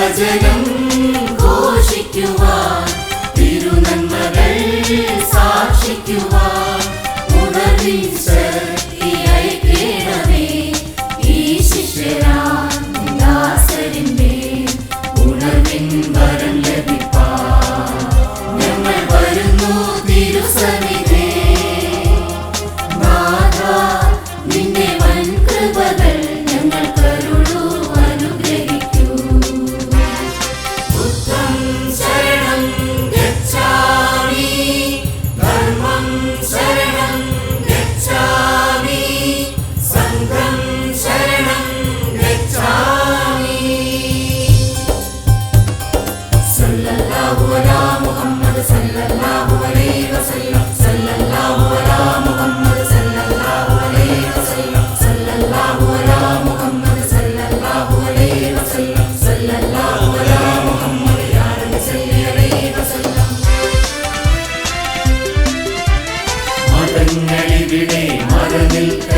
വചനം ഘോഷിക്കുവാൻ തിരുനന്മകൾ സാക്ഷിക്കുവാൻ ഉണർവിൻ ശക്തിയായി കേണമേ ഈ ശിഷ്യരാൻ ദാസരിന്റെ ഉണർവിൻ വരം ലഭിപ്പാൻ ഞങ്ങൾ വരുന്നു തിരുസന്നിധേ നാഥാ നിന്റെ വൻകൃപകൾ ഞങ്ങൾ കരുളൂ അനുഗ്രഹിക്കൂ ബുദ്ധം ശരണം ഗച്ഛാമി ധർമ്മം ശരണം ഗച്ഛാമി സംഘം ശരണം ഗച്ഛാമി സല്ലല്ലാഹു അലാ മുഹമ്മദ് സല്ലല്ലാഹു അലൈഹി വസല്ലം സല്ലല്ലാഹു അലാ മുഹമ്മദ് സല്ലല്ലാഹു അലൈഹി വസല്ലം സല്ലല്ലാഹു അലാ മുഹമ്മദ് സല്ലല്ലാഹു അലൈഹി വസല്ലം സല്ലല്ലാഹു അലാ മുഹമ്മദ് യാ റബ്ബി സല്ലി അലൈഹി വസല്ലം മതങ്ങളിവിടെ മറനിൽക്ക